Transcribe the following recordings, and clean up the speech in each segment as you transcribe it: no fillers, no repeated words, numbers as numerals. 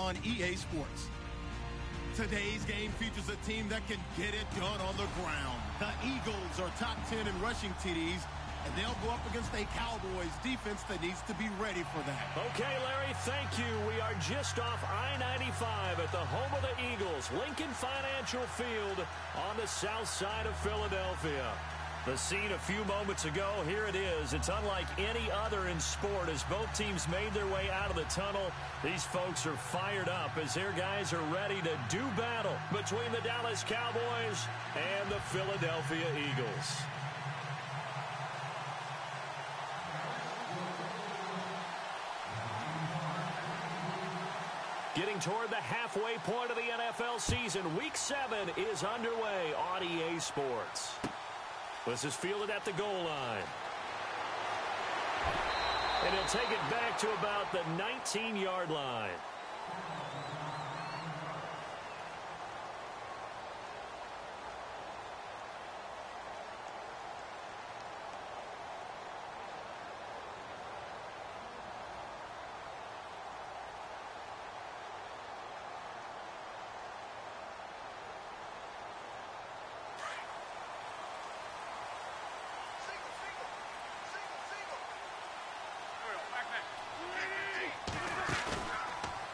on EA Sports. Today's game features a team that can get it done on the ground. The Eagles are top 10 in rushing TDs, and they'll go up against a Cowboys defense that needs to be ready for that. Okay, Larry, thank you. We are just off I-95 at the home of the Eagles, Lincoln Financial Field on the south side of Philadelphia. The scene a few moments ago, here it is. It's unlike any other in sport as both teams made their way out of the tunnel. These folks are fired up as their guys are ready to do battle between the Dallas Cowboys and the Philadelphia Eagles. Getting toward the halfway point of the NFL season, Week 7 is underway on EA Sports. This is fielded at the goal line. And he'll take it back to about the 19-yard line.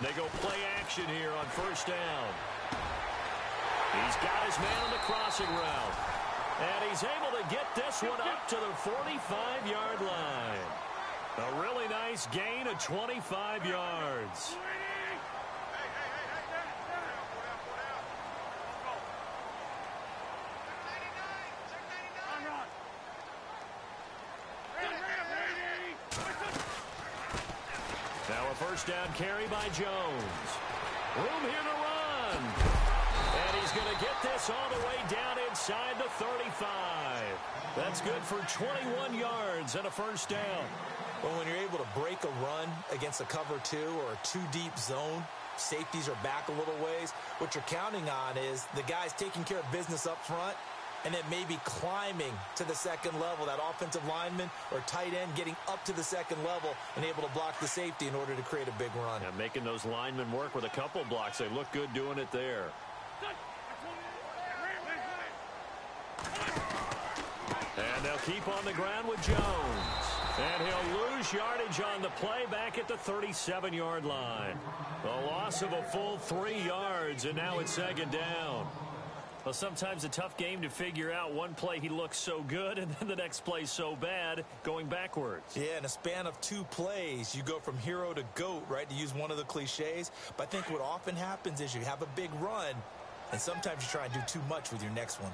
They go play action here on first down. He's got his man on the crossing route. And he's able to get this one up to the 45-yard line. A really nice gain of 25 yards. Now a first down carry by Jones. Room here to run. And he's going to get this all the way down inside the 35. That's good for 21 yards and a first down. Well, when you're able to break a run against a cover 2 or a 2-deep zone, safeties are back a little ways. What you're counting on is the guys taking care of business up front and then maybe climbing to the second level, that offensive lineman or tight end getting up to the second level and able to block the safety in order to create a big run. And making those linemen work with a couple blocks. They look good doing it there. And they'll keep on the ground with Jones. And he'll lose yardage on the play back at the 37-yard line. A loss of a full 3 yards, and now it's second down. Well, sometimes a tough game to figure out. One play he looks so good, and then the next play so bad, going backwards. Yeah, in a span of 2 plays, you go from hero to GOAT, right, to use one of the cliches. But I think what often happens is you have a big run, and sometimes you try and do too much with your next one.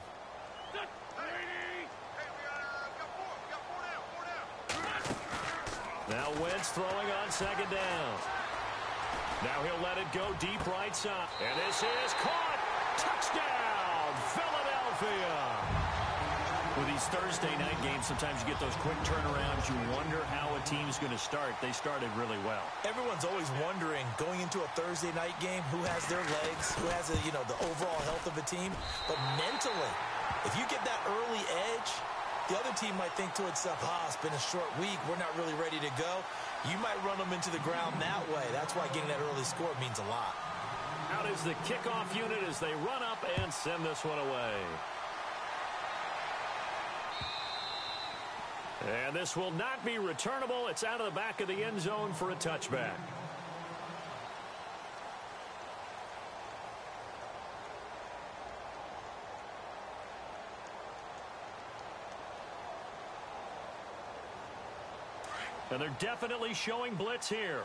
Now Wentz throwing on second down. Now he'll let it go deep right side. And this is caught. Touchdown, Philadelphia. With these Thursday night games, sometimes you get those quick turnarounds. You wonder how a team's going to start. They started really well. Everyone's always wondering, going into a Thursday night game, who has their legs, who has, the overall health of a team. But mentally, if you get that early edge, the other team might think to itself, it's been a short week. We're not really ready to go. You might run them into the ground that way. That's why getting that early score means a lot. Out is the kickoff unit as they run up and send this one away. And this will not be returnable. It's out of the back of the end zone for a touchback. And they're definitely showing blitz here.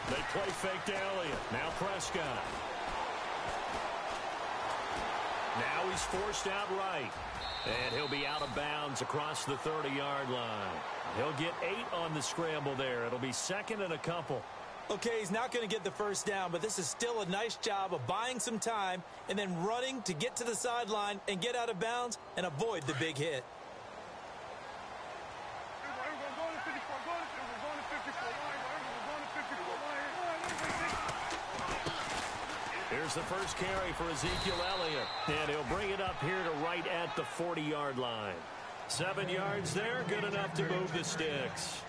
They play fake to Elliott. Now Prescott. Now he's forced out right. And he'll be out of bounds across the 30-yard line. He'll get 8 on the scramble there. It'll be second and a couple. Okay, he's not going to get the first down, but this is still a nice job of buying some time and then running to get to the sideline and get out of bounds and avoid the big hit. Here's the first carry for Ezekiel Elliott. And he'll bring it up here to right at the 40-yard line. 7 yards there, good enough to move the sticks.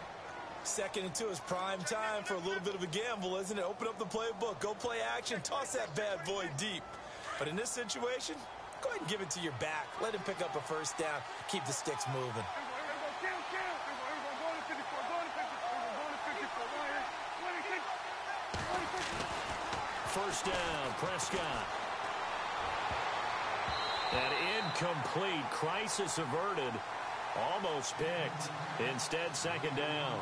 Second and 2 is prime time for a little bit of a gamble, isn't it? Open up the playbook, go play action, toss that bad boy deep. But in this situation, go ahead and give it to your back. Let him pick up a first down, keep the sticks moving. First down, Prescott. An incomplete, crisis averted, almost picked. Instead, second down.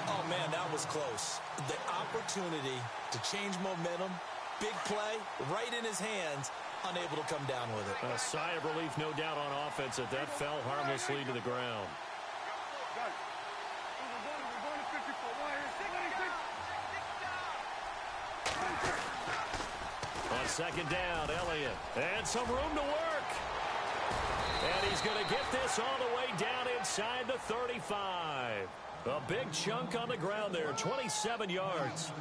Oh, man, that was close. The opportunity to change momentum, big play, right in his hands, unable to come down with it. A sigh of relief, no doubt, on offense that fell harmlessly to the ground. On second down, Elliott. And some room to work. And he's going to get this all the way down inside the 35. A big chunk on the ground there, 27 yards.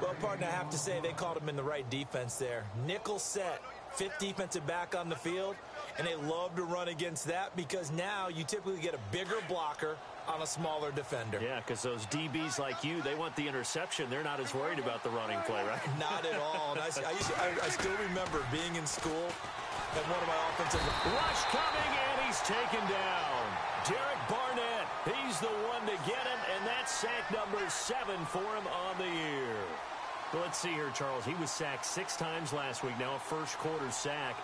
Well, partner, I have to say they called him in the right defense there. Nickel set, fifth defensive back on the field, and they love to run against that because now you typically get a bigger blocker on a smaller defender. Yeah, because those DBs like you, they want the interception. They're not as worried about the running play, right? Not at all. And I still remember being in school and one of my offensive... Rush coming, and he's taken down. Derek Barnett, he's the one to get him, and that's sack number 7 for him on the year. Well, let's see here, Charles. He was sacked 6 times last week. Now a first-quarter sack.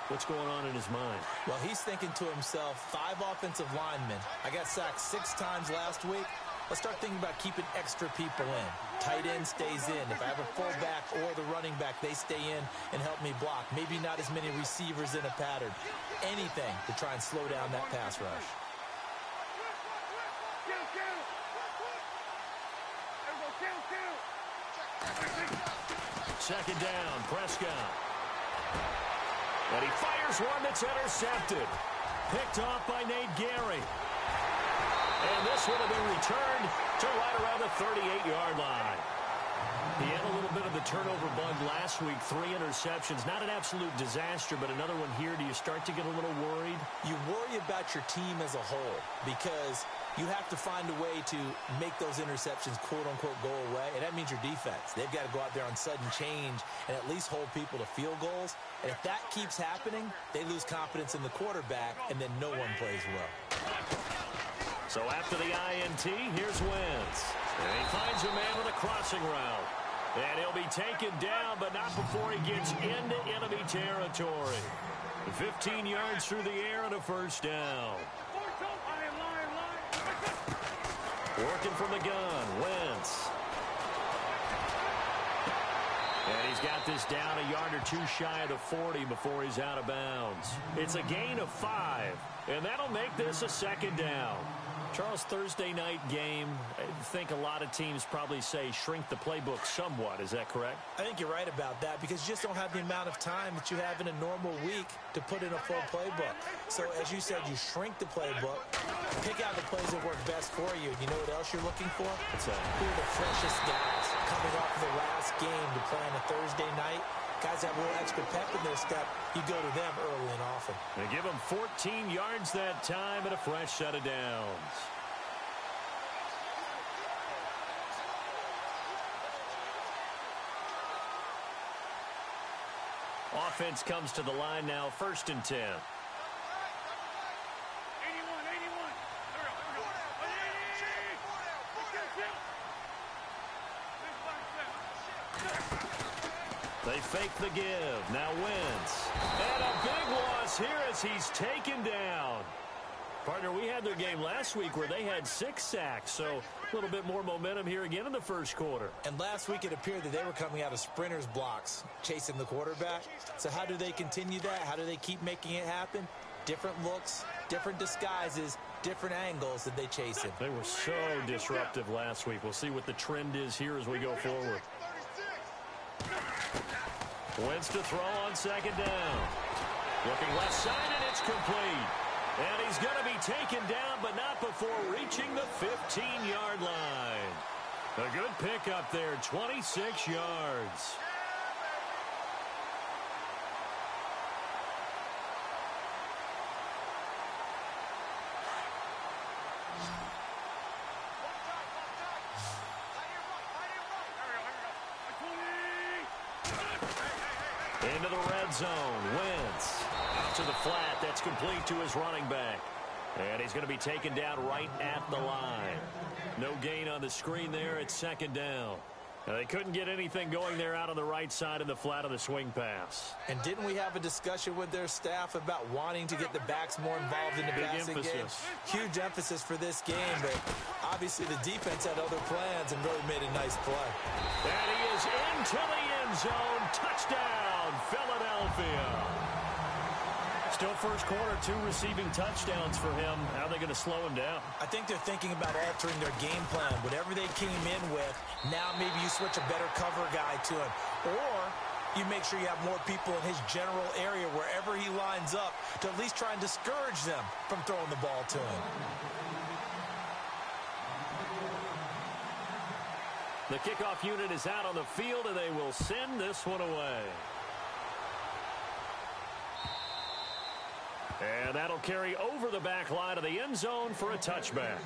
What's going on in his mind? Well, he's thinking to himself, 5 offensive linemen. I got sacked 6 times last week. Let's start thinking about keeping extra people in. Tight end stays in. If I have a fullback or the running back, they stay in and help me block. Maybe not as many receivers in a pattern. Anything to try and slow down that pass rush. Second down, Prescott. And he fires one that's intercepted. Picked off by Nate Gary. And this one will be returned to right around the 38-yard line. He had a little bit of the turnover bug last week, 3 interceptions. Not an absolute disaster, but another one here. Do you start to get a little worried? You worry about your team as a whole because you have to find a way to make those interceptions, quote-unquote, go away, and that means your defense. They've got to go out there on sudden change and at least hold people to field goals. And if that keeps happening, they lose confidence in the quarterback, and then no one plays well. So after the INT, here's Wentz. And he finds a man with a crossing route. And he'll be taken down, but not before he gets into enemy territory. 15 yards through the air and a first down. Working from the gun, Wentz. And he's got this down a yard or 2 shy of the 40 before he's out of bounds. It's a gain of 5, and that'll make this a second down. Charles, Thursday night game, I think a lot of teams probably say shrink the playbook somewhat. Is that correct? I think you're right about that because you just don't have the amount of time that you have in a normal week to put in a full playbook. So, as you said, you shrink the playbook, pick out the plays that work best for you. You know what else you're looking for? What's that? Who are the freshest guys coming off the last game to play on a Thursday night? Guys have a little extra pep in their step. You go to them early and often. They give him 14 yards that time and a fresh set of downs. Offense comes to the line now, 1st and 10. They fake the give. Now Wentz. And a big loss here as he's taken down. Partner, we had their game last week where they had 6 sacks, so a little bit more momentum here again in the first quarter. And last week it appeared that they were coming out of sprinters blocks, chasing the quarterback. So how do they continue that? How do they keep making it happen? Different looks, different disguises, different angles that they chase him. They were so disruptive last week. We'll see what the trend is here as we go forward. Wentz to throw on second down. Looking left side, and it's complete. And he's going to be taken down, but not before reaching the 15-yard line. A good pickup there, 26 yards. Into the red zone. Wentz out to the flat. That's complete to his running back. And he's going to be taken down right at the line. No gain on the screen there. It's second down. Now, they couldn't get anything going there out on the right side of the flat of the swing pass. And didn't we have a discussion with their staff about wanting to get the backs more involved in the passing game? Huge emphasis for this game, but obviously the defense had other plans and really made a nice play. And he is into the end zone. Touchdown, Philadelphia. Still first quarter, 2 receiving touchdowns for him. How are they going to slow him down? I think they're thinking about altering their game plan. Whatever they came in with, now maybe you switch a better cover guy to him. Or you make sure you have more people in his general area wherever he lines up to at least try and discourage them from throwing the ball to him. The kickoff unit is out on the field, and they will send this one away. And that'll carry over the back line of the end zone for a touchback.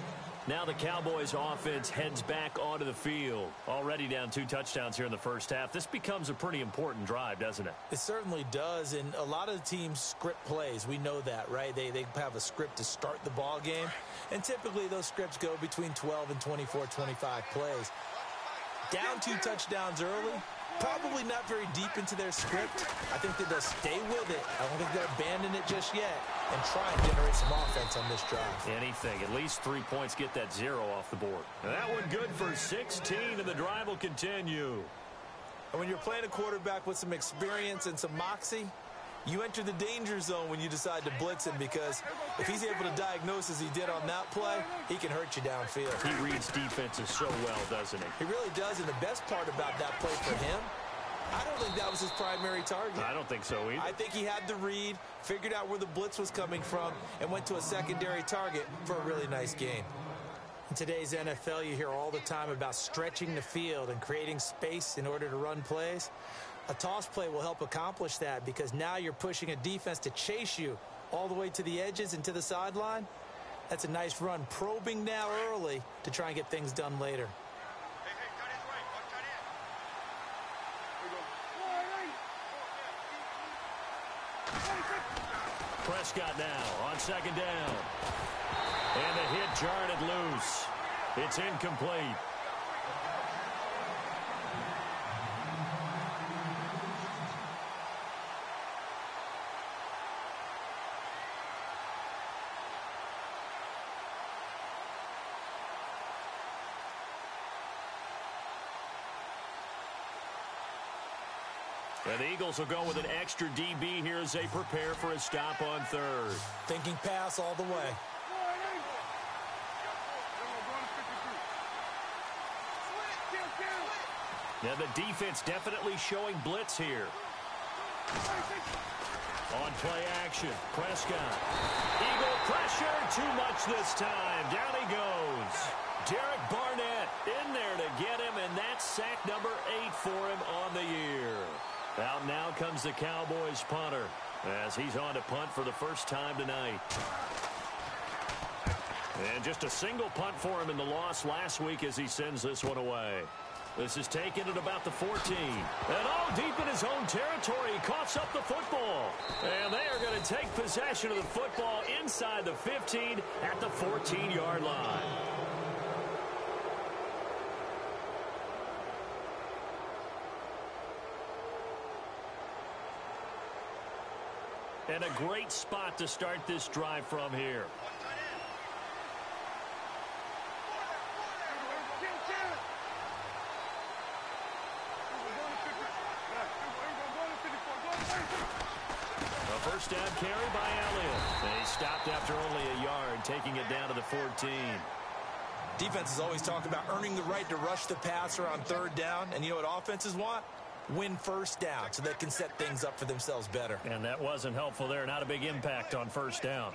Now the Cowboys offense heads back onto the field. Already down 2 touchdowns here in the first half. This becomes a pretty important drive, doesn't it? It certainly does, and a lot of the teams script plays. We know that, right? They have a script to start the ball game, and typically those scripts go between 12 and 24, 25 plays. Down 2 touchdowns early, probably not very deep into their script. I think that they'll stay with it. I don't think they'll abandon it just yet and try and generate some offense on this drive. Anything. At least 3 points, get that 0 off the board. And that one good for 16, and the drive will continue. And when you're playing a quarterback with some experience and some moxie, you enter the danger zone when you decide to blitz him, because if he's able to diagnose as he did on that play, he can hurt you downfield. He reads defenses so well, doesn't he? He really does, and the best part about that play for him, I don't think that was his primary target. I don't think so either. I think he had the read, figured out where the blitz was coming from, and went to a secondary target for a really nice gain. In today's NFL, you hear all the time about stretching the field and creating space in order to run plays. A toss play will help accomplish that, because now you're pushing a defense to chase you all the way to the edges and to the sideline. That's a nice run, probing now early to try and get things done later. Prescott now on second down. And the hit jarred it loose. It's incomplete. And the Eagles will go with an extra DB here as they prepare for a stop on third. Thinking pass all the way. Now the defense definitely showing blitz here. On play action, Prescott. Eagle pressure, too much this time. Down he goes. Derek Barnett in there to get him, and that's sack number 8 for him on the year. Out now comes the Cowboys punter as he's on to punt for the first time tonight. And just a single punt for him in the loss last week as he sends this one away. This is taken at about the 14. And all deep in his own territory, he coughs up the football. And they are going to take possession of the football inside the 15 at the 14-yard line. And a great spot to start this drive from here. A first down carry by Elliott. And he stopped after only a yard, taking it down to the 14. Defenses always talk about earning the right to rush the passer on third down. And you know what offenses want? Win first down so they can set things up for themselves better. And that wasn't helpful there. Not a big impact on first down.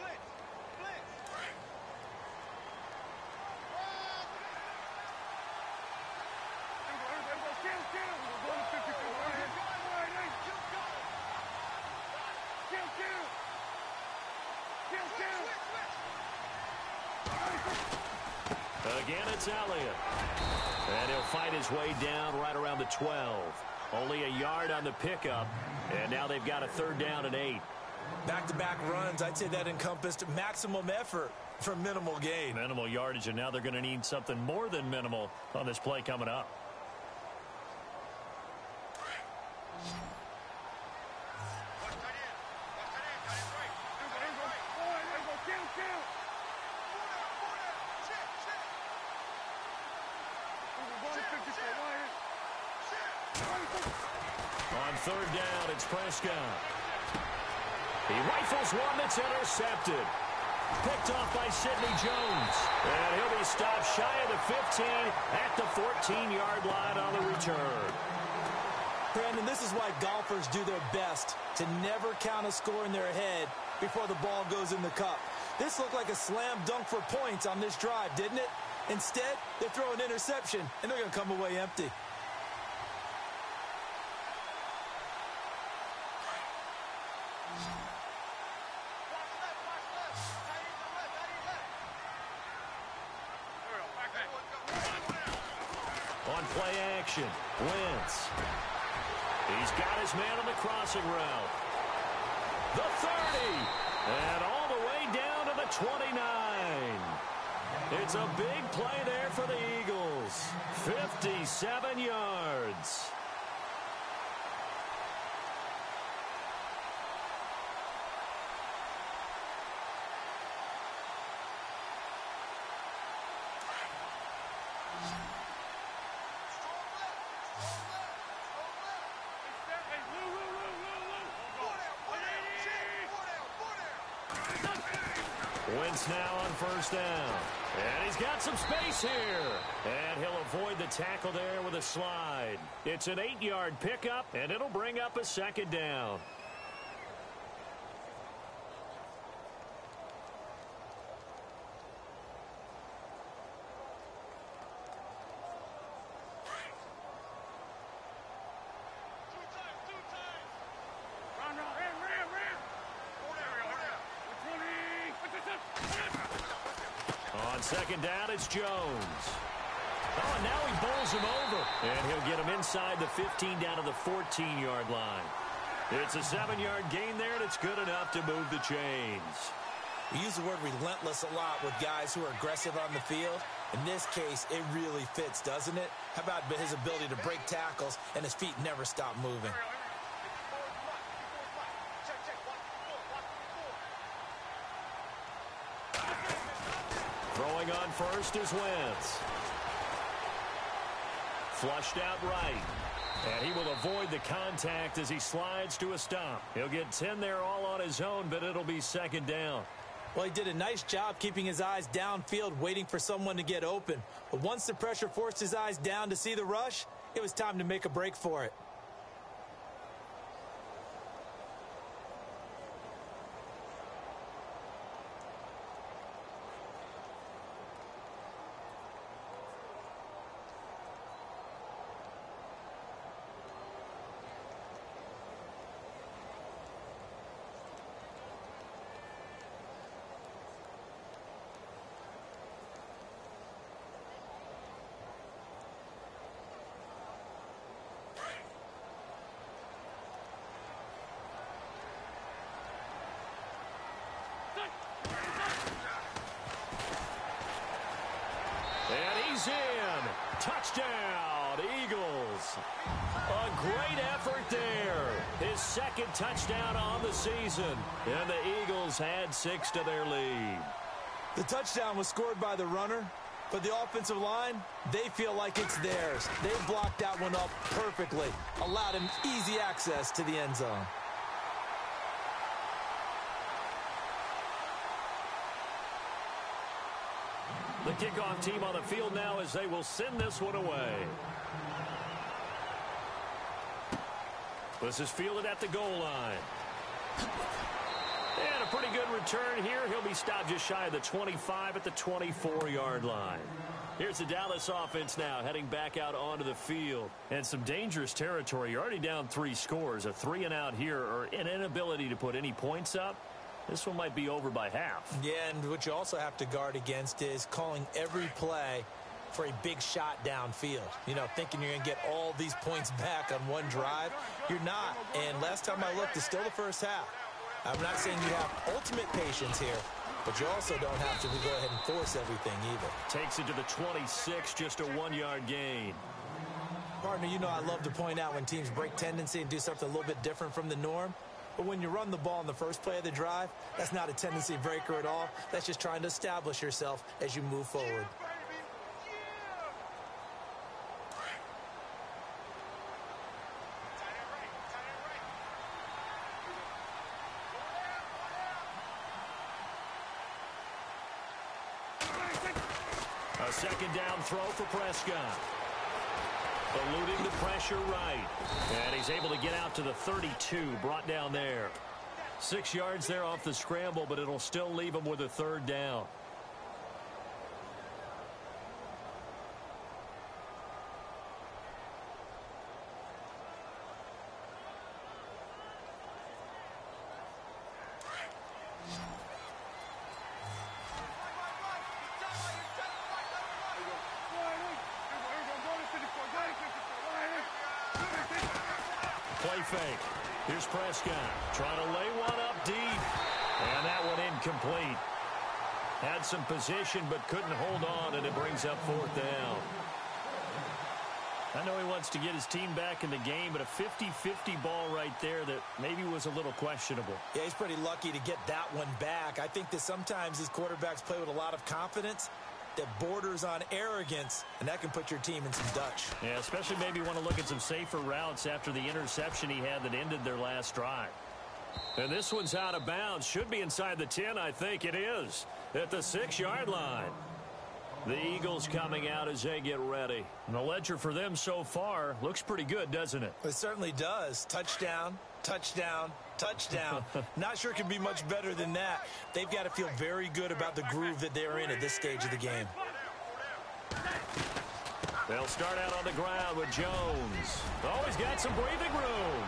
Again, it's Elliott. And he'll fight his way down right around the 12. Only a yard on the pickup, and now they've got a 3rd down and 8. Back-to-back runs, I'd say that encompassed maximum effort for minimal gain. Minimal yardage, and now they're going to need something more than minimal on this play coming up. On 3rd down, it's Prescott. He rifles one that's intercepted. Picked off by Sidney Jones. And he'll be stopped shy of the 15 at the 14-yard line on the return. Brandon, this is why golfers do their best to never count a score in their head before the ball goes in the cup. This looked like a slam dunk for points on this drive, didn't it? Instead, they throw an interception, and they're going to come away empty. On play action, Wentz. He's got his man on the crossing route. The 30, and all the way down to the 29. It's a big play there for the Eagles. 57 yards. Wentz now on 1st down. And he's got some space here. And he'll avoid the tackle there with a slide. It's an 8-yard pickup, and it'll bring up a 2nd down. On 2nd down, it's Jones. Oh, and now he bowls him over. And he'll get him inside the 15 down to the 14-yard line. It's a 7-yard gain there, and it's good enough to move the chains. We use the word relentless a lot with guys who are aggressive on the field. In this case, it really fits, doesn't it? How about his ability to break tackles and his feet never stop moving? Throwing on first is Wentz. Flushed out right. And he will avoid the contact as he slides to a stop. He'll get 10 there all on his own, but it'll be 2nd down. Well, he did a nice job keeping his eyes downfield, waiting for someone to get open. But once the pressure forced his eyes down to see the rush, it was time to make a break for it. And he's in. Touchdown, Eagles. A great effort there. His 2nd touchdown on the season. And the Eagles add 6 to their lead. The touchdown was scored by the runner, but the offensive line, they feel like it's theirs. They blocked that one up perfectly, allowed him easy access to the end zone. The kickoff team on the field now as they will send this one away. This is fielded at the goal line. And a pretty good return here. He'll be stopped just shy of the 25 at the 24-yard line. Here's the Dallas offense now heading back out onto the field. And some dangerous territory. You're already down 3 scores. A 3-and-out here or an inability to put any points up. This one might be over by half. Yeah, and what you also have to guard against is calling every play for a big shot downfield. You know, thinking you're going to get all these points back on one drive. You're not. And last time I looked, it's still the first half. I'm not saying you have ultimate patience here, but you also don't have to go ahead and force everything either. Takes it to the 26, just a 1-yard gain. Partner, you know I love to point out when teams break tendency and do something a little bit different from the norm. But when you run the ball in the first play of the drive, that's not a tendency breaker at all. That's just trying to establish yourself as you move forward. A second down throw for Prescott. Eluding the pressure right. And he's able to get out to the 32, brought down there. 6 yards there off the scramble, but it'll still leave him with a third down. Play fake. Here's Prescott trying to lay one up deep. And that one incomplete. Had some position but couldn't hold on, and it brings up fourth down. I know he wants to get his team back in the game, but a 50-50 ball right there that maybe was a little questionable. Yeah, he's pretty lucky to get that one back. I think that sometimes these quarterbacks play with a lot of confidence that borders on arrogance, and that can put your team in some Dutch. Yeah, especially maybe want to look at some safer routes after the interception he had that ended their last drive. And this one's out of bounds. Should be inside the 10, I think it is, at the 6-yard line. The Eagles coming out as they get ready. And the ledger for them so far looks pretty good, doesn't it? It certainly does. Touchdown, touchdown, touchdown. Not sure it can be much better than that. They've got to feel very good about the groove that they're in at this stage of the game. They'll start out on the ground with Jones. Always got some breathing room.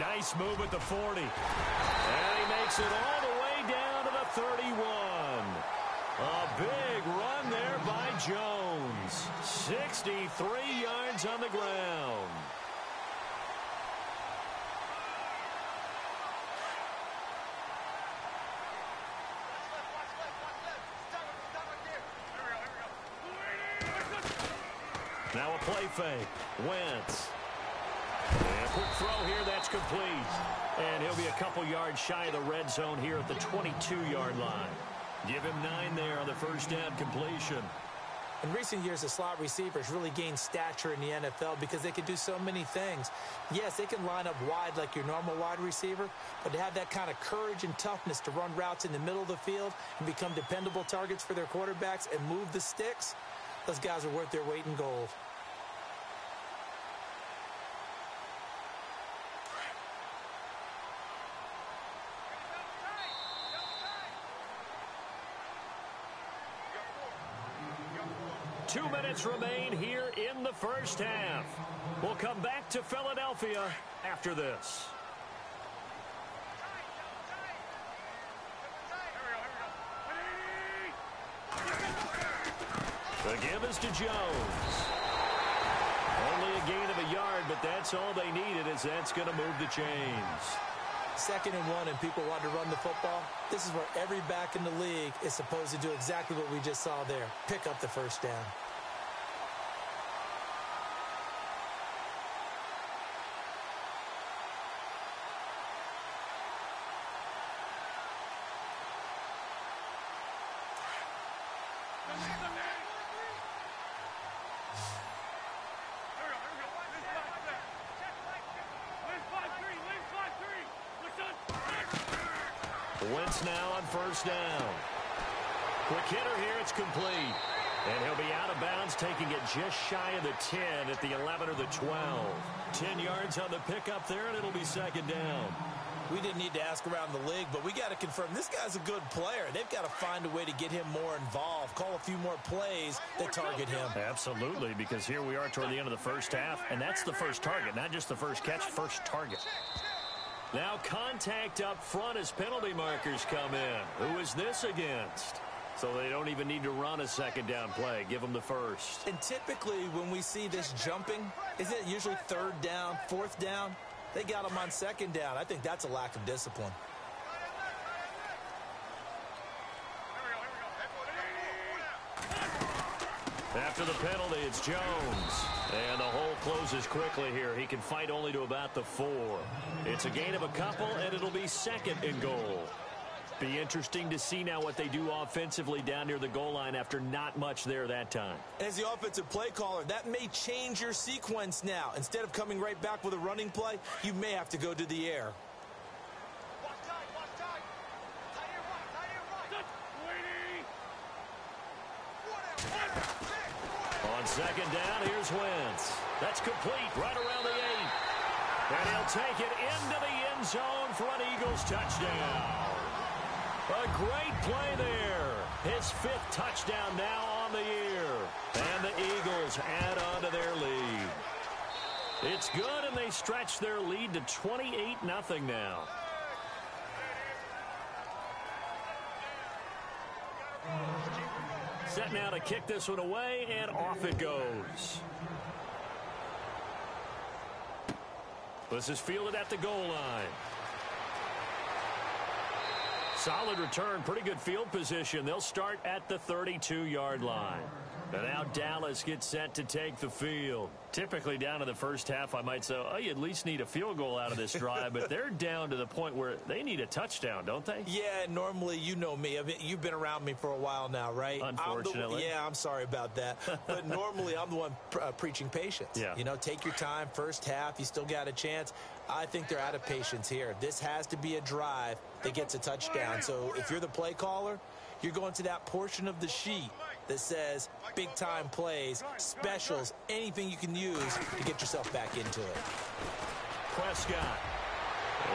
Nice move at the 40. And he makes it all the way down to the 31. A big run there by Jones. 63 yards on the ground. Now a play fake. Wentz. And a quick throw here, that's complete. And he'll be a couple yards shy of the red zone here at the 22-yard line. Give him 9 there on the first down completion. In recent years, the slot receivers really gained stature in the NFL because they can do so many things. Yes, they can line up wide like your normal wide receiver, but to have that kind of courage and toughness to run routes in the middle of the field and become dependable targets for their quarterbacks and move the sticks, those guys are worth their weight in gold. Two minutes remain here in the first half. We'll come back to Philadelphia after this. The give is to Jones. Only a gain of a yard, but that's all they needed, as that's going to move the chains. 2nd and 1 and people want to run the football. This is where every back in the league is supposed to do exactly what we just saw there. Pick up the first down. Wentz now on first down. Quick hitter here, it's complete. And he'll be out of bounds, taking it just shy of the 10 at the 11 or the 12. 10 yards on the pickup there, and it'll be second down. We didn't need to ask around the league, but we got to confirm this guy's a good player. They've got to find a way to get him more involved, call a few more plays that target him. Absolutely, because here we are toward the end of the first half, and that's the first target, not just the first catch, first target. Now contact up front as penalty markers come in. Who is this against? So they don't even need to run a second down play. Give them the first. And typically when we see this jumping, isn't it usually third down, fourth down? They got them on second down. I think that's a lack of discipline. After the penalty, it's Jones. And the hole closes quickly here. He can fight only to about the 4. It's a gain of a couple, and it'll be second and goal. Be interesting to see now what they do offensively down near the goal line after not much there that time. As the offensive play caller, that may change your sequence now. Instead of coming right back with a running play, you may have to go to the air. On second down, here's Wentz. That's complete right around the 8. And he'll take it into the end zone for an Eagles touchdown. A great play there. His 5th touchdown now on the year. And the Eagles add on to their lead. It's good, and they stretch their lead to 28-0 now. Set now to kick this one away, and off it goes. This is fielded at the goal line. Solid return, pretty good field position. They'll start at the 32-yard line. And now Dallas gets set to take the field. Typically down in the first half, I might say, oh, you at least need a field goal out of this drive. But they're down to the point where they need a touchdown, don't they? Yeah, normally, you know me. I mean, you've been around me for a while now, right? Unfortunately. I'm sorry about that. But normally, I'm the one preaching patience. Yeah. You know, take your time, first half, you still got a chance. I think they're out of patience here. This has to be a drive that gets a touchdown. So if you're the play caller, you're going to that portion of the sheet that says big-time plays, specials, anything you can use to get yourself back into it. Prescott.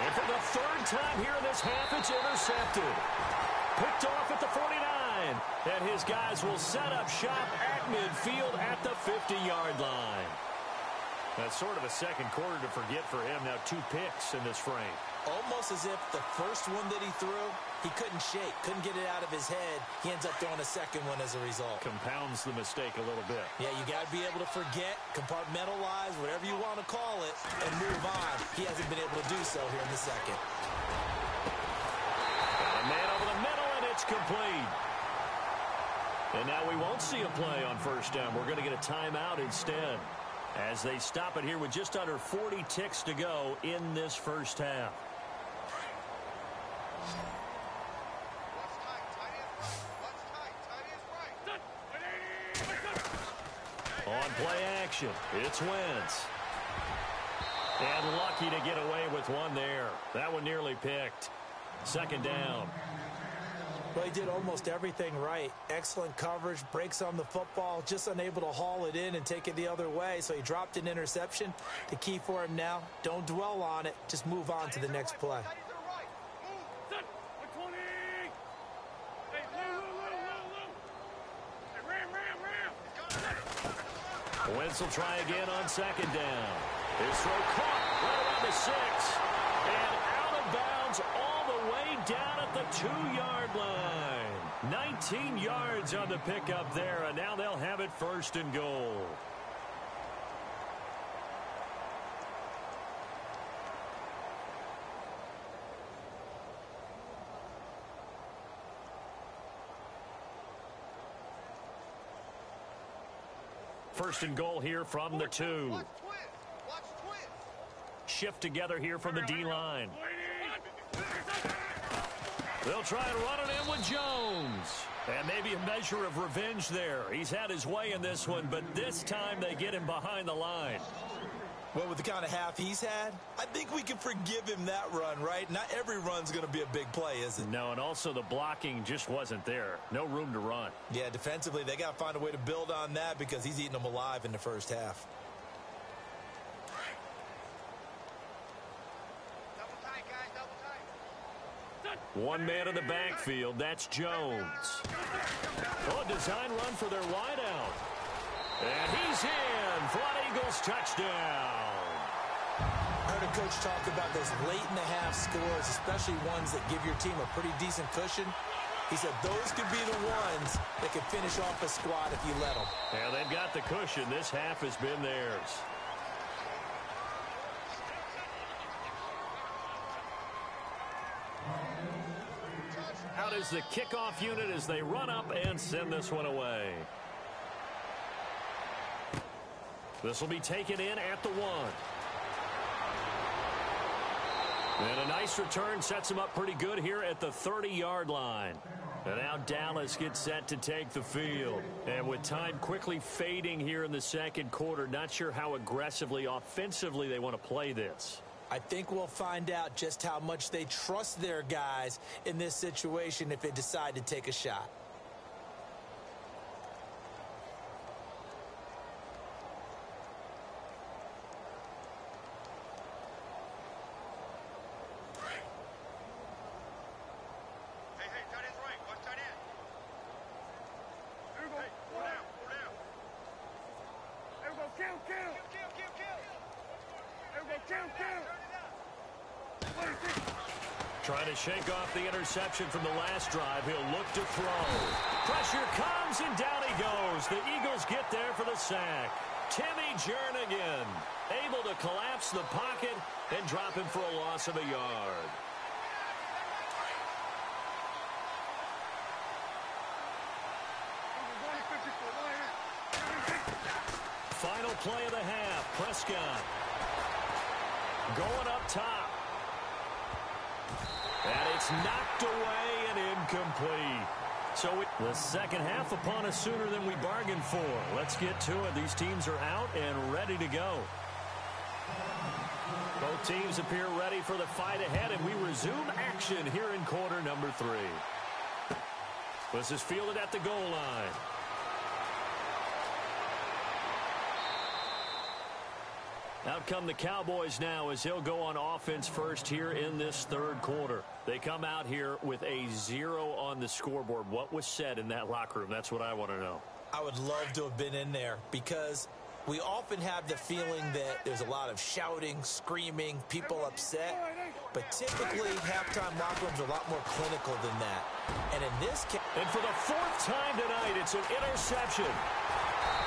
And for the 3rd time here in this half, it's intercepted. Picked off at the 49. And his guys will set up shop at midfield at the 50-yard line. That's sort of a second quarter to forget for him. Now 2 picks in this frame. Almost as if the first one that he threw, he couldn't shake, couldn't get it out of his head. He ends up throwing a second one as a result. Compounds the mistake a little bit. Yeah, you got to be able to forget, compartmentalize, whatever you want to call it, and move on. He hasn't been able to do so here in the second. Got a man over the middle, and it's complete. And now we won't see a play on first down. We're going to get a timeout instead, as they stop it here with just under 40 ticks to go in this first half. On play action, it's Wentz. And lucky to get away with one there. That one nearly picked. Second down. Well, he did almost everything right. Excellent coverage, breaks on the football, just unable to haul it in and take it the other way. So he dropped an interception. The key for him now, don't dwell on it. Just move on to the next play. Wentz will try again on second down. His throw caught right around the 6. And out of bounds all the way down at the 2-yard line. 19 yards on the pickup there, and now they'll have it 1st and goal. First and goal here from the 2. Shift together here from the D-line. They'll try and run it in with Jones. And maybe a measure of revenge there. He's had his way in this one, but this time they get him behind the line. Well, with the kind of half he's had, I think we can forgive him that run, right? Not every run's going to be a big play, is it? No, and also the blocking just wasn't there. No room to run. Yeah, defensively, they got to find a way to build on that because he's eating them alive in the first half. One man in the backfield, that's Jones. Oh, design run for their wideout. And he's in for an Eagles touchdown. I heard a coach talk about those late-in-the-half scores, especially ones that give your team a pretty decent cushion. He said those could be the ones that could finish off a squad if you let them. Yeah, they've got the cushion. This half has been theirs. Out is the kickoff unit as they run up and send this one away. This will be taken in at the 1. And a nice return sets him up pretty good here at the 30-yard line. And now Dallas gets set to take the field. And with time quickly fading here in the second quarter, not sure how aggressively, offensively they want to play this. I think we'll find out just how much they trust their guys in this situation if they decide to take a shot. Trying to shake off the interception from the last drive. He'll look to throw. Pressure comes, and down he goes. The Eagles get there for the sack. Timmy Jernigan able to collapse the pocket and drop him for a loss of a yard. Final play of the half. Prescott going up top. And it's knocked away and incomplete. So the second half upon us sooner than we bargained for. Let's get to it. These teams are out and ready to go. Both teams appear ready for the fight ahead, and we resume action here in quarter number 3. This is fielded at the goal line. Out come the Cowboys now as he'll go on offense first here in this third quarter. They come out here with a 0 on the scoreboard. What was said in that locker room? That's what I want to know. I would love to have been in there because we often have the feeling that there's a lot of shouting, screaming, people upset. But typically, halftime locker rooms are a lot more clinical than that. And in this case... And for the 4th time tonight, it's an interception.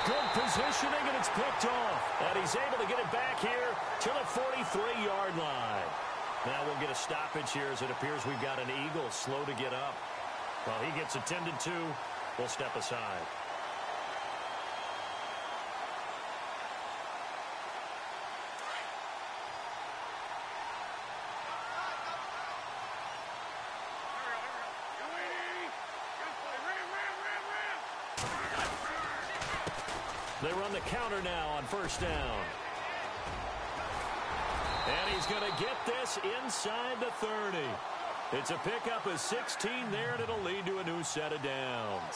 Good positioning, and it's picked off. And he's able to get it back here to the 43-yard line. Now we'll get a stoppage here as it appears we've got an Eagle slow to get up. While he gets attended to, we'll step aside. They run the counter now on first down. And he's going to get this inside the 30. It's a pickup of 16 there, and it'll lead to a new set of downs.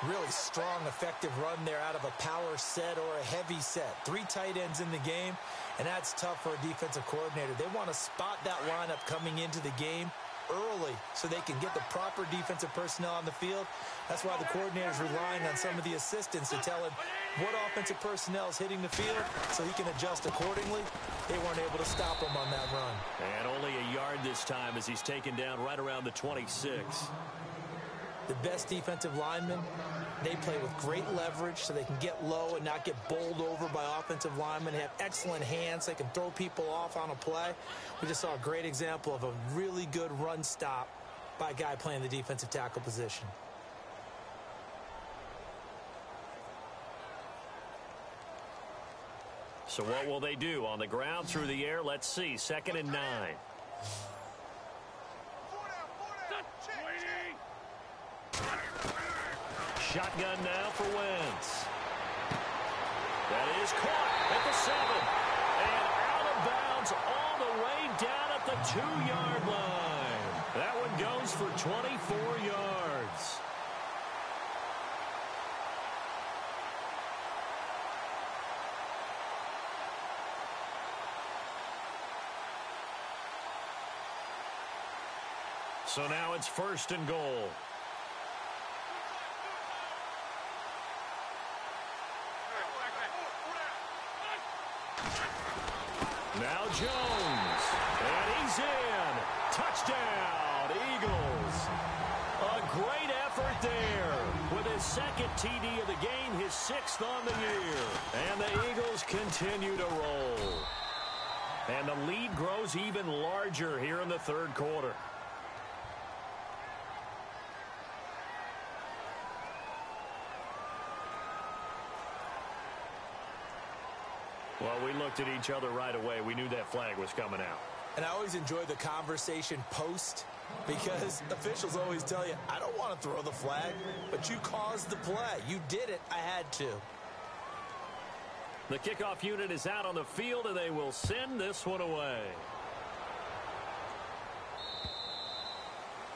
Really strong, effective run there out of a power set or a heavy set. 3 tight ends in the game, and that's tough for a defensive coordinator. They want to spot that lineup coming into the game early so they can get the proper defensive personnel on the field. That's why the coordinator is relying on some of the assistants to tell him what offensive personnel is hitting the field so he can adjust accordingly. They weren't able to stop him on that run. And only a yard this time as he's taken down right around the 26. The best defensive linemen, they play with great leverage so they can get low and not get bowled over by offensive linemen. They have excellent hands. They can throw people off on a play. We just saw a great example of a really good run stop by a guy playing the defensive tackle position. So what will they do? On the ground, through the air, let's see. 2nd and 9. Shotgun now for Wentz. That is caught at the 7. And out of bounds all the way down at the 2-yard line. That one goes for 24 yards. So now it's 1st and goal. Now Jones, and he's in. Touchdown, Eagles. A great there with his second TD of the game, his 6th on the year. And the Eagles continue to roll. And the lead grows even larger here in the third quarter. Well, we looked at each other right away. We knew that flag was coming out. And I always enjoy the conversation post because officials always tell you, I don't want to throw the flag, but you caused the play. You did it. I had to. The kickoff unit is out on the field, and they will send this one away.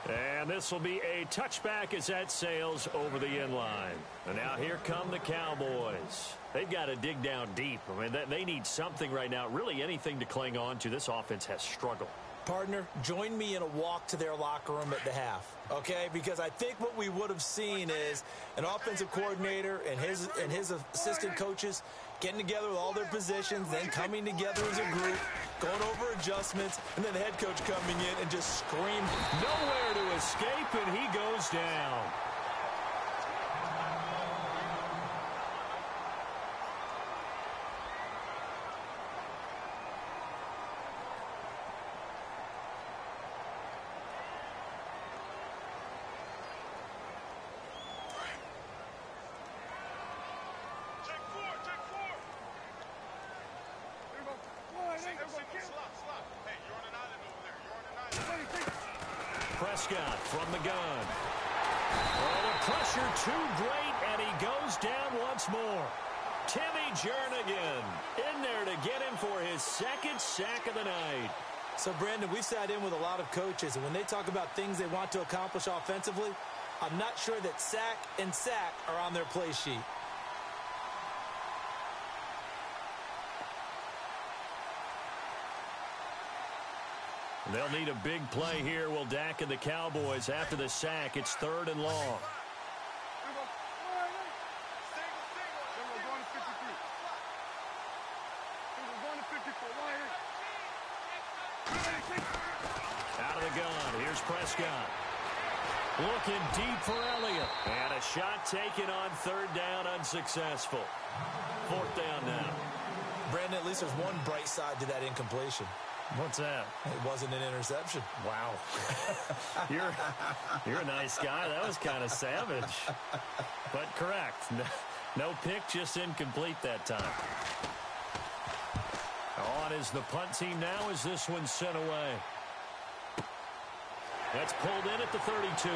And this will be a touchback as that sails over the end line. And now here come the Cowboys. They've got to dig down deep. I mean, they need something right now, really anything to cling on to. This offense has struggled. Partner, join me in a walk to their locker room at the half, okay? Because I think what we would have seen is an offensive coordinator and his assistant coaches getting together with all their positions, then coming together as a group, going over adjustments, and then the head coach coming in and just screaming. Nowhere to escape, and he goes down. Prescott from the gun. Oh, the pressure too great, and he goes down once more. Timmy Jernigan in there to get him for his 2nd sack of the night. So, Brandon, we've sat in with a lot of coaches, and when they talk about things they want to accomplish offensively, I'm not sure that sack and sack are on their play sheet. They'll need a big play here. Will Dak and the Cowboys after the sack. It's 3rd and long. Out of the gun. Here's Prescott. Looking deep for Elliott. And a shot taken on 3rd down, unsuccessful. 4th down now. Brandon, at least there's one bright side to that incompletion. What's that? It wasn't an interception. Wow. You're a nice guy. That was kind of savage. But correct. No pick, just incomplete that time. On is the punt team now as this one's sent away. That's pulled in at the 32.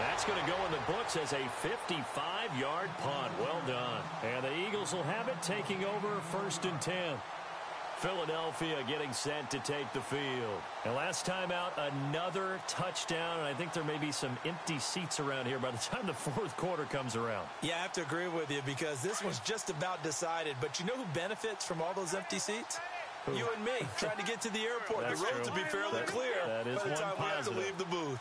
That's going to go in the books as a 55-yard punt. Well done. And the Eagles will have it, taking over 1st and 10. Philadelphia getting set to take the field. And last time out, another touchdown. And I think there may be some empty seats around here by the time the 4th quarter comes around. Yeah, I have to agree with you because this was just about decided. But you know who benefits from all those empty seats? Who? You and me, trying to get to the airport. The roads will be fairly clear by the time we have to leave the booth.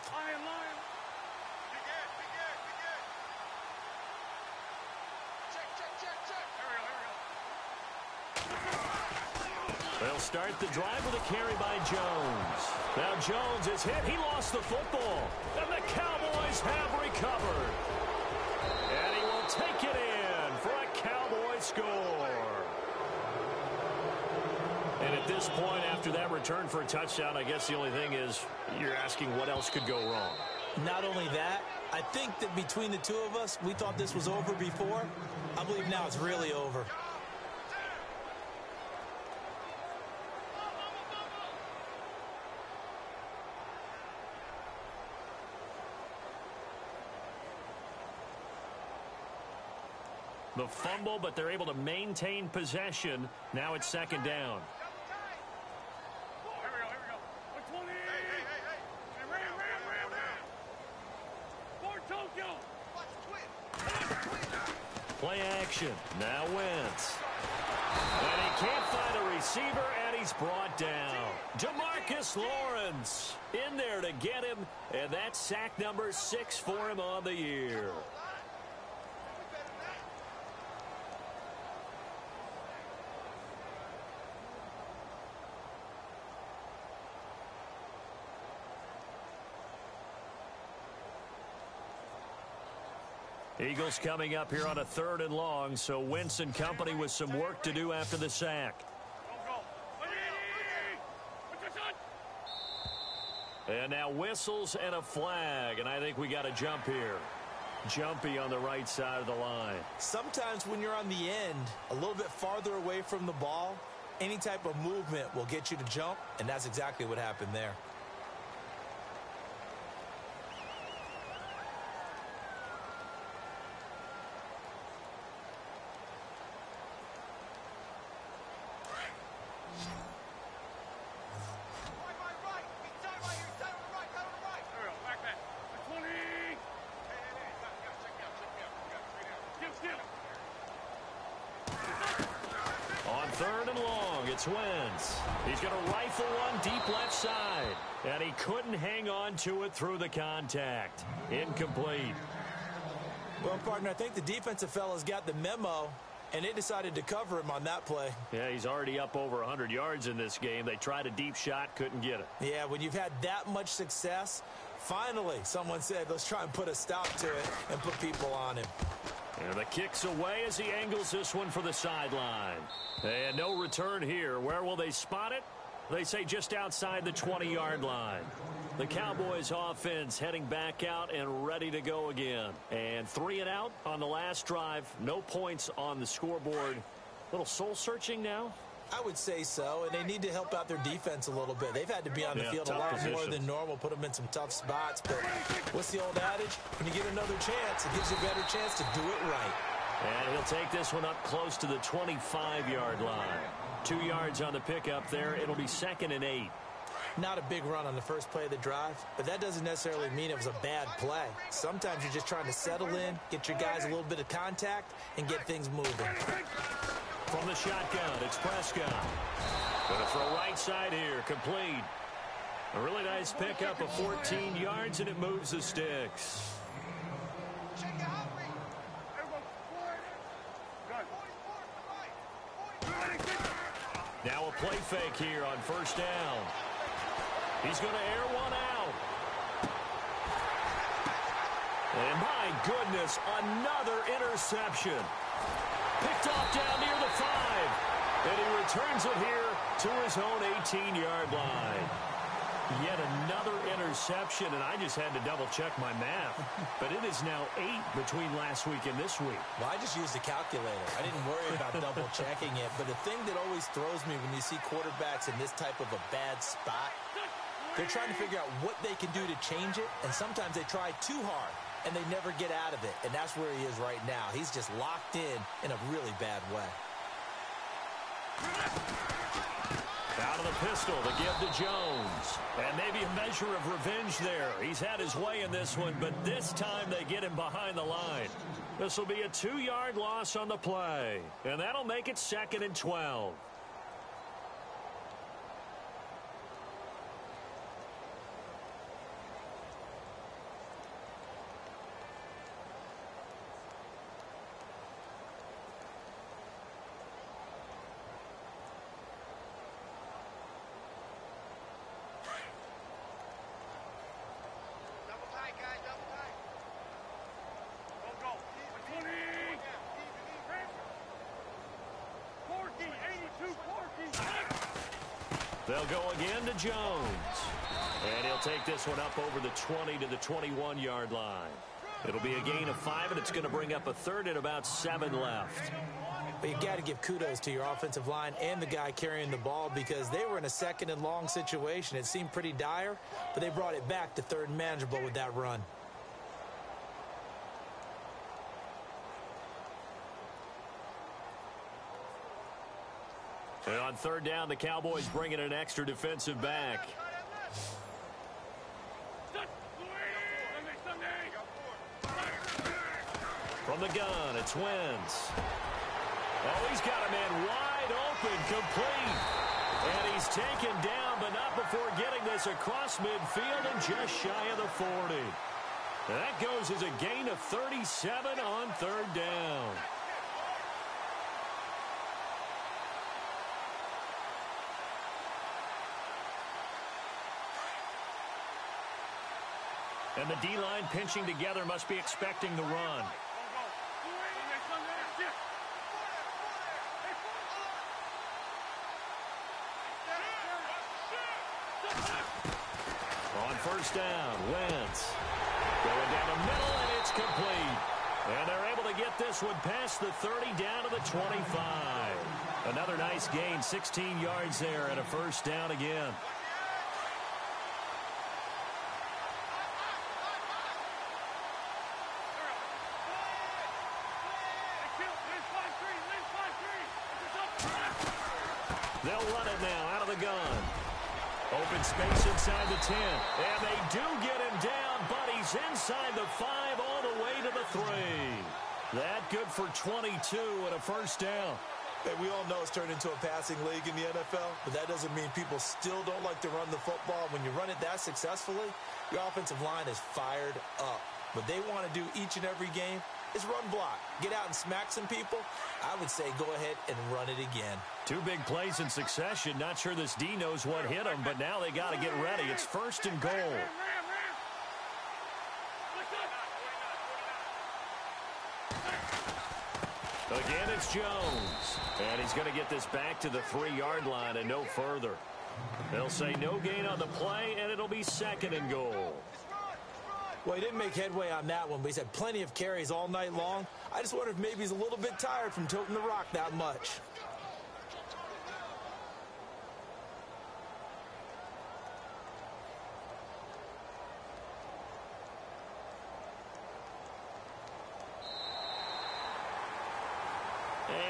They'll start the drive with a carry by Jones. Now Jones is hit. He lost the football. And the Cowboys have recovered. And he will take it in for a Cowboy score. And at this point, after that return for a touchdown, I guess the only thing is you're asking what else could go wrong. Not only that, I think that between the two of us, we thought this was over before. I believe now it's really over. The fumble, but they're able to maintain possession. Now it's 2nd down. Play action. Now Wentz. And he can't find a receiver, and he's brought down. Demarcus Lawrence in there to get him, and that's sack number 6 for him on the year. Eagles coming up here on a 3rd and long, so Wentz and company with some work to do after the sack. And now whistles and a flag, and I think we got a jump here. Jumpy on the right side of the line. Sometimes when you're on the end, a little bit farther away from the ball, any type of movement will get you to jump, and that's exactly what happened there. On 3rd and long, it's Wentz. He's going to rifle one deep left side. And he couldn't hang on to it through the contact. Incomplete. Well, partner, I think the defensive fellas got the memo, and they decided to cover him on that play. Yeah, he's already up over 100 yards in this game. They tried a deep shot, couldn't get it. Yeah, when you've had that much success, finally someone said, let's try and put a stop to it and put people on him. And the kick's away as he angles this one for the sideline. And no return here. Where will they spot it? They say just outside the 20-yard line. The Cowboys offense heading back out and ready to go again. And 3 and out on the last drive. No points on the scoreboard. Little soul-searching now? I would say so, and they need to help out their defense a little bit. They've had to be on the field a lot more than normal, put them in some tough spots. But what's the old adage? When you get another chance, it gives you a better chance to do it right. And he'll take this one up close to the 25-yard line. 2 yards on the pickup there. It'll be 2nd and 8. Not a big run on the first play of the drive, but that doesn't necessarily mean it was a bad play. Sometimes you're just trying to settle in, get your guys a little bit of contact, and get things moving. From the shotgun, it's Prescott. Going to throw right side here, complete. A really nice pickup of 14 yards, and it moves the sticks. Now a play fake here on 1st down. He's going to air one out. And my goodness, another interception. Picked off down near the 5. And he returns it here to his own 18-yard line. Yet another interception, and I just had to double-check my math. But it is now 8 between last week and this week. Well, I just used a calculator. I didn't worry about double-checking it. But the thing that always throws me when you see quarterbacks in this type of a bad spot, they're trying to figure out what they can do to change it, and sometimes they try too hard, and they never get out of it. And that's where he is right now. He's just locked in a really bad way. Out of the pistol to give to Jones. And maybe a measure of revenge there. He's had his way in this one, but this time they get him behind the line. This will be a 2-yard loss on the play. And that'll make it 2nd and 12. They'll go again to Jones. And he'll take this one up over the 20 to the 21-yard line. It'll be a gain of 5, and it's going to bring up a 3rd and about 7 left. But you got to give kudos to your offensive line and the guy carrying the ball, because they were in a 2nd and long situation. It seemed pretty dire, but they brought it back to 3rd and manageable with that run. And on 3rd down, the Cowboys bring in an extra defensive back. From the gun, it's Wentz. Oh, he's got a man wide open, complete. And he's taken down, but not before getting this across midfield and just shy of the 40. And that goes as a gain of 37 on 3rd down. And the D-line pinching together, must be expecting the run. down. Wentz going down the middle, and it's complete. And they're able to get this one past the 30 down to the 25. Another nice gain, 16 yards there and a first down again. They'll run it now out of the gun. Open space inside the 10. And they do get him down, but he's inside the 5 all the way to the 3. That good for 22 and a first down. Hey, we all know it's turned into a passing league in the NFL, but that doesn't mean people still don't like to run the football. When you run it that successfully, your offensive line is fired up. What they want to do each and every game is run block. Get out and smack some people. I would say go ahead and run it again. 2 big plays in succession. Not sure this D knows what hit him, but now they got to get ready. It's first and goal. Again, it's Jones. And he's going to get this back to the 3-yard line and no further. They'll say no gain on the play, and it'll be second and goal. Well, he didn't make headway on that one, but he's had plenty of carries all night long. I just wonder if maybe he's a little bit tired from toting the rock that much.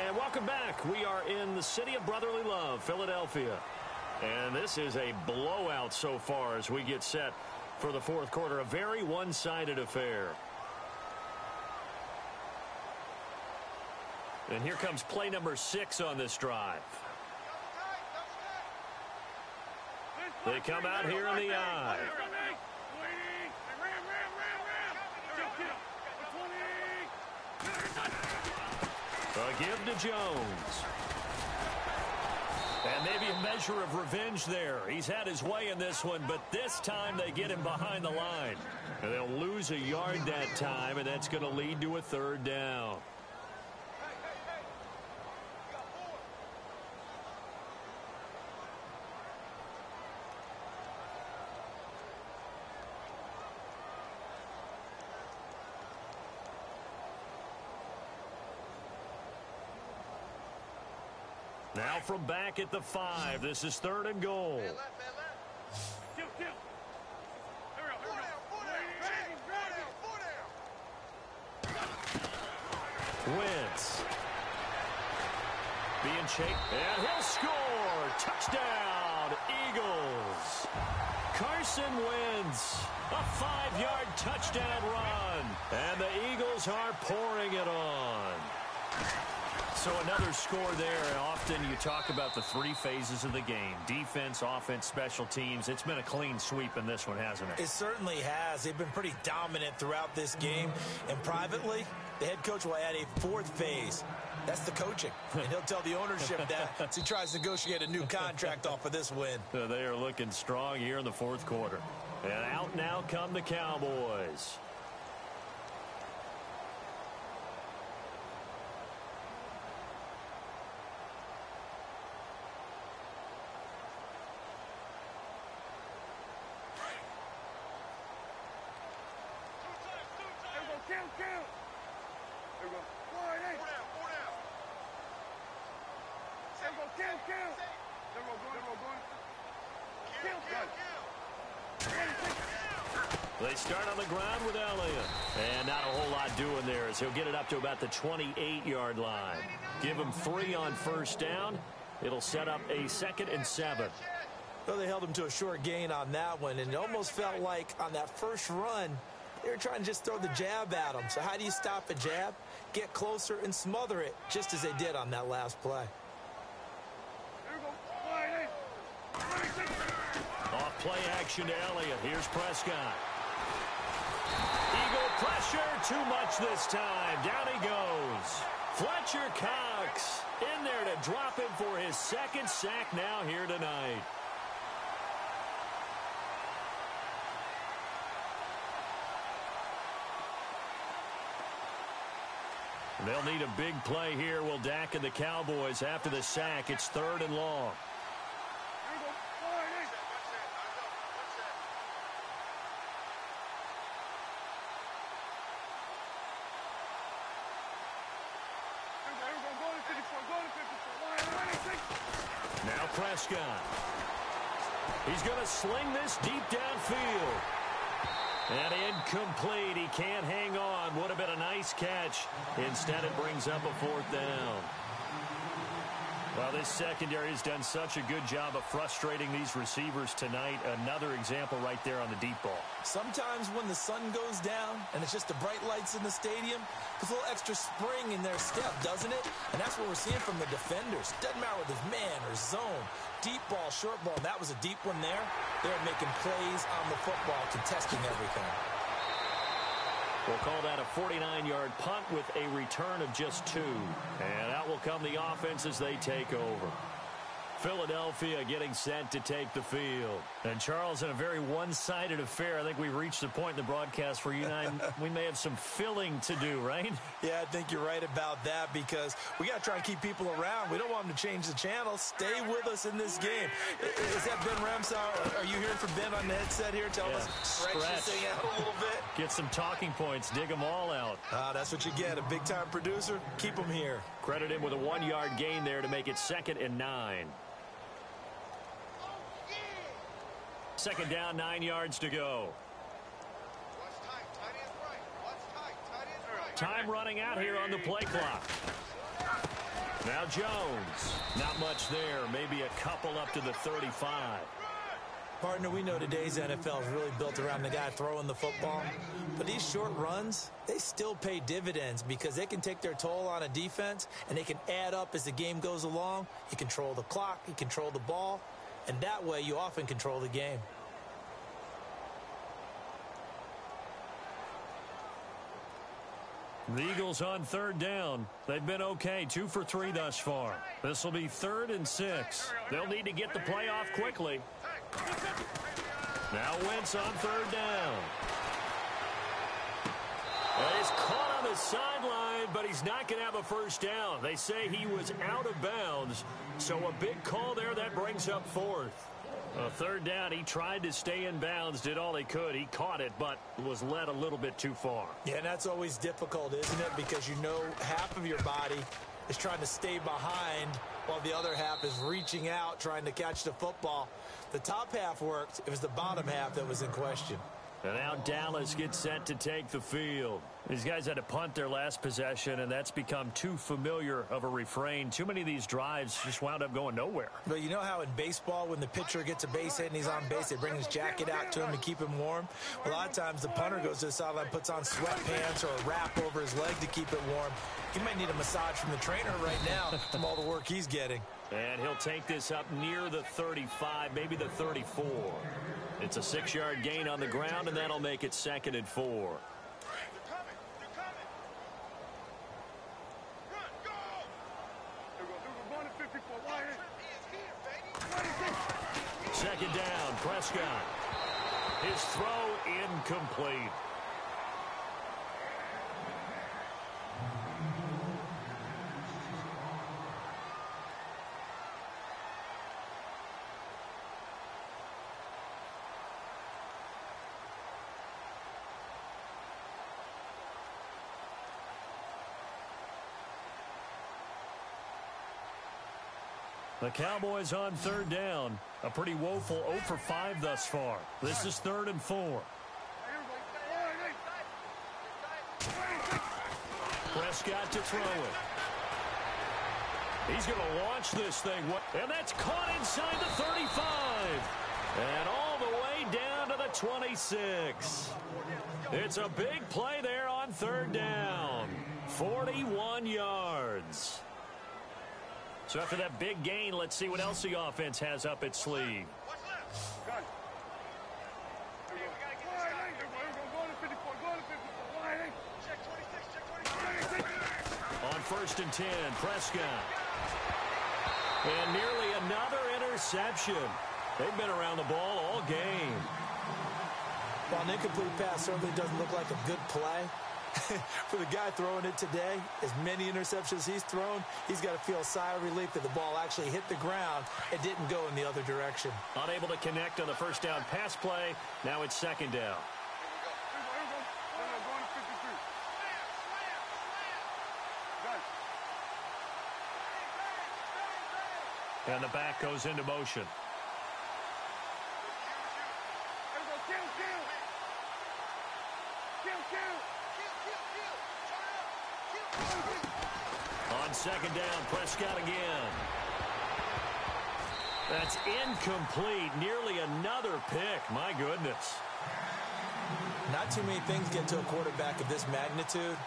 And welcome back. We are in the city of brotherly love, Philadelphia. And this is a blowout so far as we get set for the fourth quarter. A very one-sided affair. And here comes play number 6 on this drive. They come out here in the eye. A give to Jones. And maybe a measure of revenge there. He's had his way in this one, but this time they get him behind the line. And they'll lose a yard that time, and that's going to lead to a third down. Now from back at the 5, this is third and goal. Wentz. Being shaped, and he'll score. Touchdown, Eagles. Carson Wentz, a 5-yard touchdown run. And the Eagles are pouring it on. So another score there. Often you talk about the 3 phases of the game. Defense, offense, special teams. It's been a clean sweep in this one, hasn't it? It certainly has. They've been pretty dominant throughout this game. And privately, the head coach will add a 4th phase. That's the coaching. And he'll tell the ownership that as he tries to negotiate a new contract off of this win. They are looking strong here in the fourth quarter. And out now come the Cowboys. They start on the ground with Elliott. And not a whole lot doing there as he'll get it up to about the 28-yard line. Give him 3 on first down. It'll set up a 2nd and 7. Well, they held him to a short gain on that one, and it almost felt like on that first run, they were trying to just throw the jab at him. So how do you stop a jab? Get closer and smother it, just as they did on that last play. Off play action to Elliott. Here's Prescott. Eagle pressure, too much this time. Down he goes. Fletcher Cox in there to drop him for his 2nd sack now here tonight. They'll need a big play here. Will Dak and the Cowboys after the sack. It's 3rd and long. Prescott. He's going to sling this deep downfield. And incomplete. He can't hang on. Would have been a nice catch. Instead, it brings up a fourth down. Well, this secondary has done such a good job of frustrating these receivers tonight. Another example right there on the deep ball. Sometimes when the sun goes down and it's just the bright lights in the stadium, there's a little extra spring in their step, doesn't it? And that's what we're seeing from the defenders. Doesn't matter whether it's man or zone, deep ball, short ball. That was a deep one there. They're making plays on the football, contesting everything. We'll call that a 49-yard punt with a return of just 2. And out will come the offense as they take over. Philadelphia getting set to take the field. And, Charles, in a very one-sided affair, I think we've reached the point in the broadcast where you and I, we may have some filling to do, right? Yeah, I think you're right about that because we got to try and keep people around. We don't want them to change the channel. Stay with us in this game. Is that Ben Ramsau? Are you hearing from Ben on the headset here? Tell us, stretch this thing out a little bit. Get some talking points. Dig them all out. That's what you get. A big-time producer. Keep them here. Credit him with a 1-yard gain there to make it 2nd and 9. 2nd down, 9 yards to go. Time running out here on the play clock. Now Jones. Not much there. Maybe a couple up to the 35. Partner, we know today's NFL is really built around the guy throwing the football. But these short runs, they still pay dividends because they can take their toll on a defense and they can add up as the game goes along. You control the clock, you control the ball, and that way you often control the game. The Eagles on 3rd down. They've been okay, 2 for 3 thus far. This will be 3rd and 6. They'll need to get the play off quickly. Now Wentz on 3rd down. And he's caught on the sideline, but he's not going to have a first down. They say he was out of bounds, so a big call there that brings up 4th. 3rd down, he tried to stay in bounds, did all he could. He caught it, but was led a little bit too far. Yeah, and that's always difficult, isn't it? Because you know half of your body is trying to stay behind while the other half is reaching out, trying to catch the football. The top half worked. It was the bottom half that was in question. And now Dallas gets set to take the field. These guys had to punt their last possession, and that's become too familiar of a refrain. Too many of these drives just wound up going nowhere. But you know how in baseball, when the pitcher gets a base hit and he's on base, they bring his jacket out to him to keep him warm? A lot of times the punter goes to the sideline, puts on sweatpants or a wrap over his leg to keep it warm. He might need a massage from the trainer right now from all the work he's getting. And he'll take this up near the 35, maybe the 34. It's a 6-yard gain on the ground, and that'll make it 2nd and 4. Second down, Prescott. His throw incomplete. The Cowboys on 3rd down. A pretty woeful 0 for 5 thus far. This is 3rd and 4. Prescott to throw it. He's going to launch this thing. And that's caught inside the 35. And all the way down to the 26. It's a big play there on 3rd down. 41 yards. So after that big gain, let's see what else the offense has up its sleeve. On 1st and 10, Prescott. And nearly another interception. They've been around the ball all game. While an incomplete pass certainly doesn't look like a good play, for the guy throwing it today, as many interceptions he's thrown, he's got to feel a sigh of relief that the ball actually hit the ground and didn't go in the other direction. Unable to connect on the first down pass play. Now it's 2nd down. And the back goes into motion. On second down, Prescott again. That's incomplete. Nearly another pick. My goodness. Not too many things get to a quarterback of this magnitude,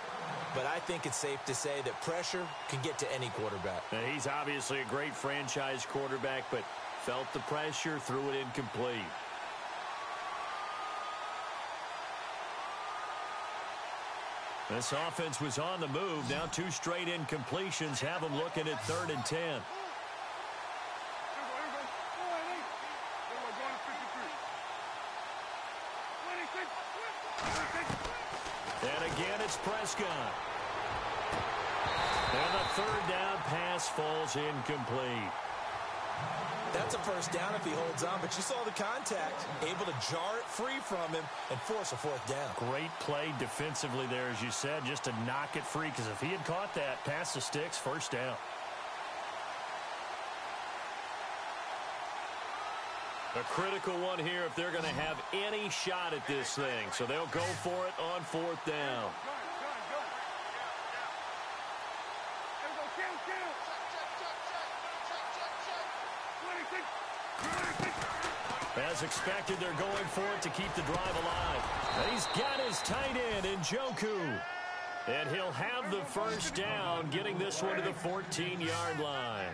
but I think it's safe to say that pressure can get to any quarterback. Now, he's obviously a great franchise quarterback, but felt the pressure, threw it incomplete. This offense was on the move. Now 2 straight incompletions have them looking at 3rd and 10. And again, it's Prescott. And the 3rd down pass falls incomplete. That's a first down if he holds on, but you saw the contact. Able to jar it free from him and force a 4th down. Great play defensively there, as you said, just to knock it free, because if he had caught that, pass the sticks, 1st down. A critical one here if they're going to have any shot at this thing. So they'll go for it on 4th down. As expected, they're going for it to keep the drive alive. And he's got his tight end in Njoku. And he'll have the 1st down, getting this one to the 14-yard line.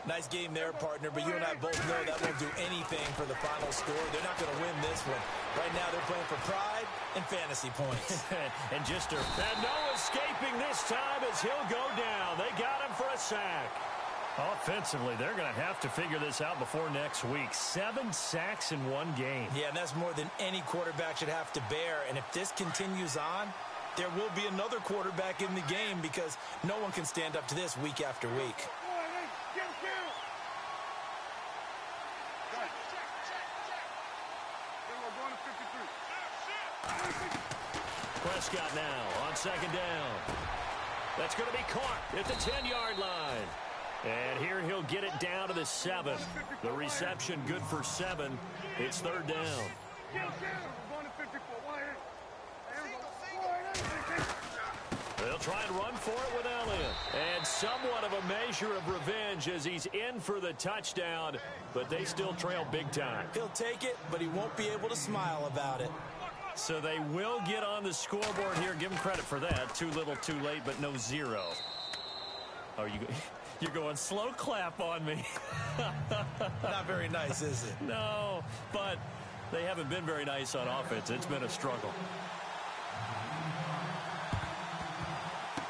Nice game there, partner, but you and I both know that won't do anything for the final score. They're not going to win this one. Right now, they're playing for pride and fantasy points. And no escaping this time as he'll go down. They got him for a sack. Offensively, they're going to have to figure this out before next week. 7 sacks in 1 game. Yeah, and that's more than any quarterback should have to bear. And if this continues on, there will be another quarterback in the game because no one can stand up to this week after week. Prescott now on 2nd down. That's going to be caught at the 10-yard line. And here he'll get it down to the 7. The reception good for 7. It's 3rd down. They'll try and run for it with Elliott. And somewhat of a measure of revenge as he's in for the touchdown, but they still trail big time. He'll take it, but he won't be able to smile about it. So they will get on the scoreboard here. Give him credit for that. Too little, too late, but no 0. Oh, you're going slow clap on me. Not very nice, is it? No, but they haven't been very nice on offense. It's been a struggle.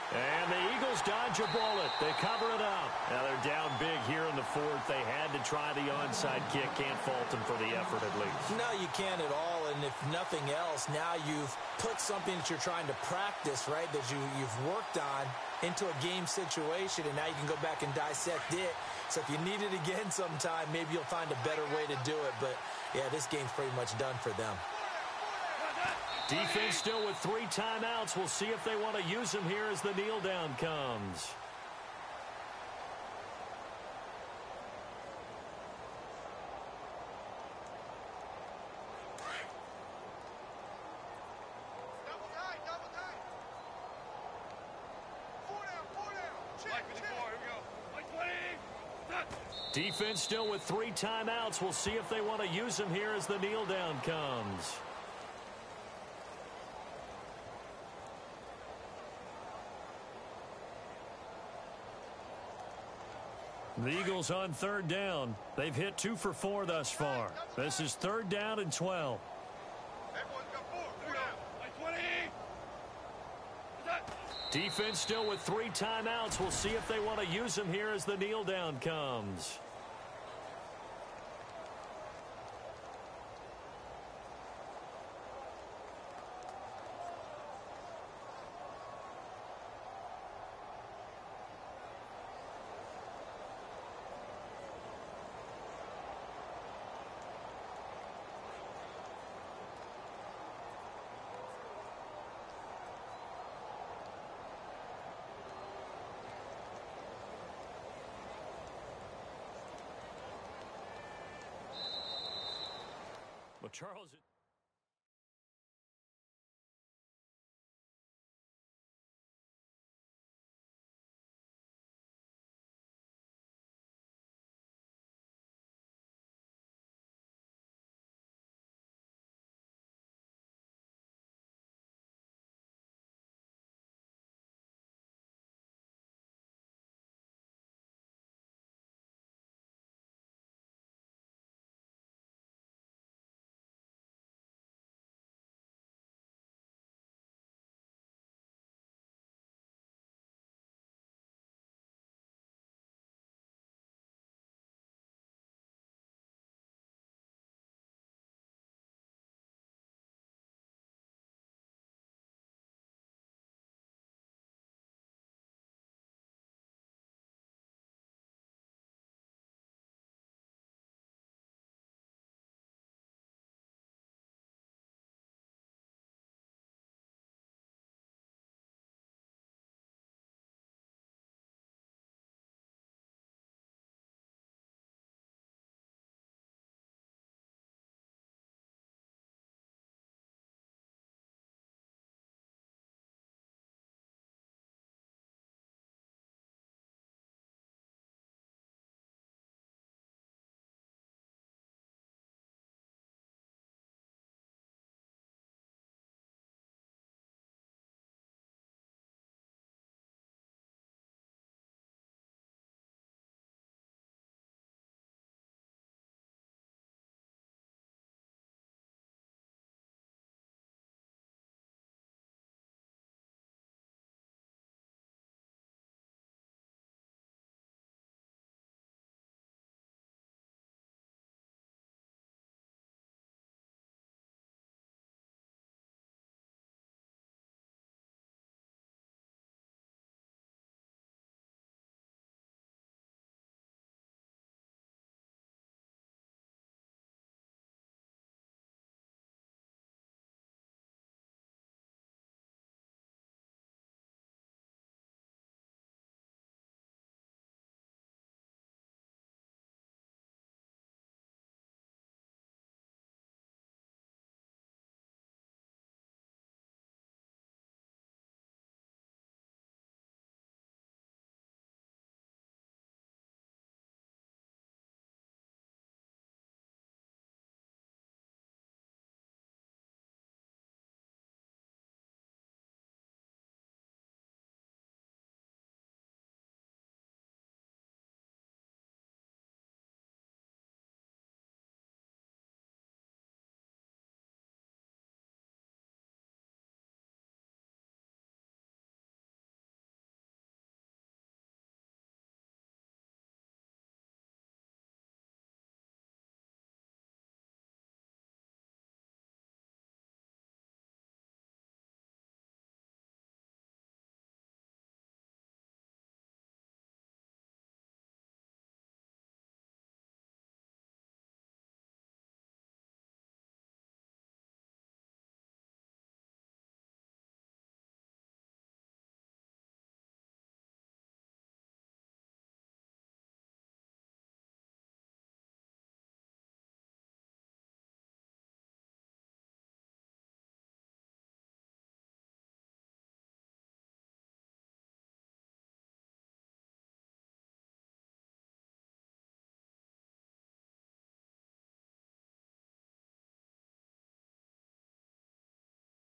And the Eagles dodge a bullet. They cover it up. Now they're down big here in the 4th. They had to try the onside kick. Can't fault them for the effort at least. No, you can't at all. And if nothing else, now you've put something that you're trying to practice, right, that you've worked on into a game situation, and now you can go back and dissect it. So if you need it again sometime, maybe you'll find a better way to do it. But, yeah, this game's pretty much done for them. Defense still with 3 timeouts. We'll see if they want to use them here as the kneel down comes. Defense still with 3 timeouts. We'll see if they want to use them here as the kneel down comes. The Eagles on 3rd down. They've hit 2 for 4 thus far. This is 3rd down and 12. Defense still with 3 timeouts. We'll see if they want to use them here as the kneel down comes. Well, Charles...